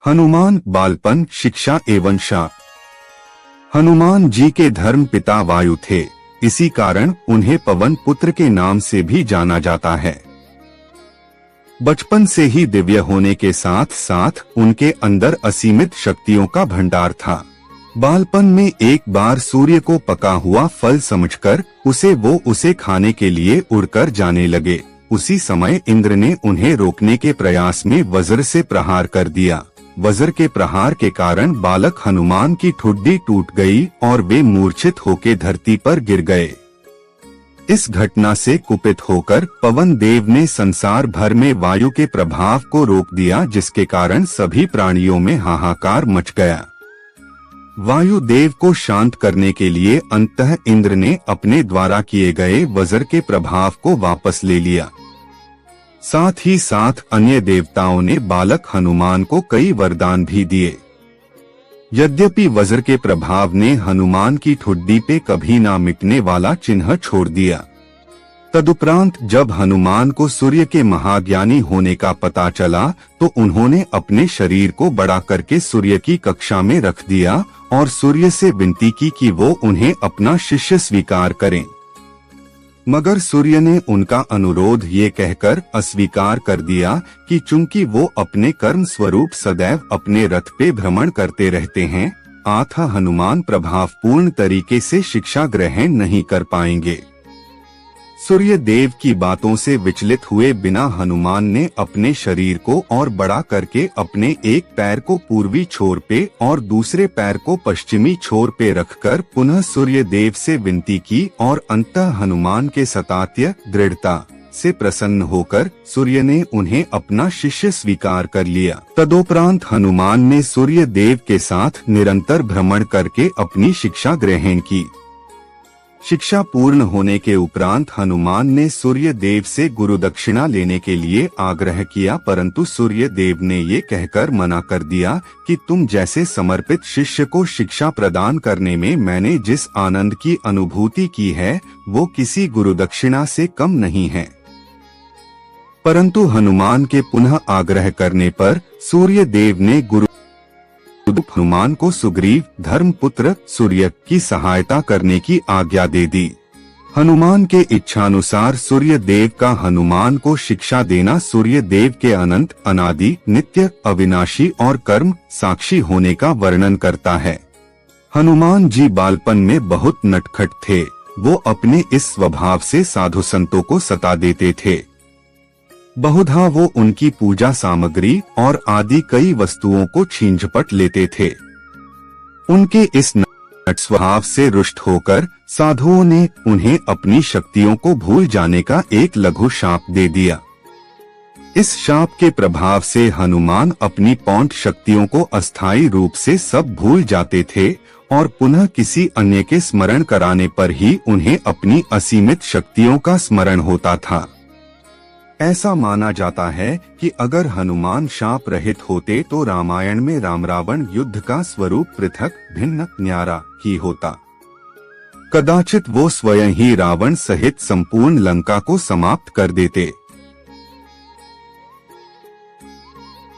हनुमान बालपन, शिक्षा एवं शाप। हनुमान जी के धर्म पिता वायु थे, इसी कारण उन्हें पवन पुत्र के नाम से भी जाना जाता है। बचपन से ही दिव्य होने के साथ साथ उनके अंदर असीमित शक्तियों का भंडार था। बालपन में एक बार सूर्य को पका हुआ फल समझकर उसे खाने के लिए उड़कर जाने लगे। उसी समय इंद्र ने उन्हें रोकने के प्रयास में वज्र से प्रहार कर दिया। वज्र के प्रहार के कारण बालक हनुमान की ठुड्डी टूट गई और वे मूर्छित होकर धरती पर गिर गए। इस घटना से कुपित होकर पवन देव ने संसार भर में वायु के प्रभाव को रोक दिया, जिसके कारण सभी प्राणियों में हाहाकार मच गया। वायु देव को शांत करने के लिए अंततः इंद्र ने अपने द्वारा किए गए वज्र के प्रभाव को वापस ले लिया। साथ ही साथ अन्य देवताओं ने बालक हनुमान को कई वरदान भी दिए। यद्यपि वज्र के प्रभाव ने हनुमान की ठुड्डी पे कभी ना मिटने वाला चिन्ह छोड़ दिया। तदुपरांत जब हनुमान को सूर्य के महाज्ञानी होने का पता चला तो उन्होंने अपने शरीर को बड़ा करके सूर्य की कक्षा में रख दिया और सूर्य से विनती की कि वो उन्हें अपना शिष्य स्वीकार करें। मगर सूर्य ने उनका अनुरोध ये कहकर अस्वीकार कर दिया कि चूंकि वो अपने कर्म स्वरूप सदैव अपने रथ पे भ्रमण करते रहते हैं, अतः हनुमान प्रभावपूर्ण तरीके से शिक्षा ग्रहण नहीं कर पाएंगे। सूर्य देव की बातों से विचलित हुए बिना हनुमान ने अपने शरीर को और बड़ा करके अपने एक पैर को पूर्वी छोर पे और दूसरे पैर को पश्चिमी छोर पे रखकर पुनः सूर्य देव से विनती की और अंततः हनुमान के सतात्य दृढ़ता से प्रसन्न होकर सूर्य ने उन्हें अपना शिष्य स्वीकार कर लिया। तदोपरांत हनुमान ने सूर्य देव के साथ निरंतर भ्रमण करके अपनी शिक्षा ग्रहण की। शिक्षा पूर्ण होने के उपरांत हनुमान ने सूर्य देव से गुरु दक्षिणा लेने के लिए आग्रह किया, परंतु सूर्य देव ने ये कहकर मना कर दिया कि तुम जैसे समर्पित शिष्य को शिक्षा प्रदान करने में मैंने जिस आनंद की अनुभूति की है वो किसी गुरु दक्षिणा से कम नहीं है। परंतु हनुमान के पुनः आग्रह करने पर सूर्य देव ने हनुमान को सुग्रीव धर्मपुत्र सूर्य की सहायता करने की आज्ञा दे दी। हनुमान के इच्छानुसार सूर्य देव का हनुमान को शिक्षा देना सूर्य देव के अनंत, अनादि, नित्य, अविनाशी और कर्म साक्षी होने का वर्णन करता है। हनुमान जी बालपन में बहुत नटखट थे। वो अपने इस स्वभाव से साधु संतों को सता देते थे। बहुधा वो उनकी पूजा सामग्री और आदि कई वस्तुओं को छीन झपट लेते थे। उनके इस नट स्वभाव से रुष्ट होकर साधुओं ने उन्हें अपनी शक्तियों को भूल जाने का एक लघु शाप दे दिया। इस शाप के प्रभाव से हनुमान अपनी पौंठ शक्तियों को अस्थायी रूप से सब भूल जाते थे और पुनः किसी अन्य के स्मरण कराने पर ही उन्हें अपनी असीमित शक्तियों का स्मरण होता था। ऐसा माना जाता है कि अगर हनुमान शाप रहित होते तो रामायण में राम रावण युद्ध का स्वरूप पृथक, भिन्न, न्यारा ही होता। कदाचित वो स्वयं ही रावण सहित संपूर्ण लंका को समाप्त कर देते।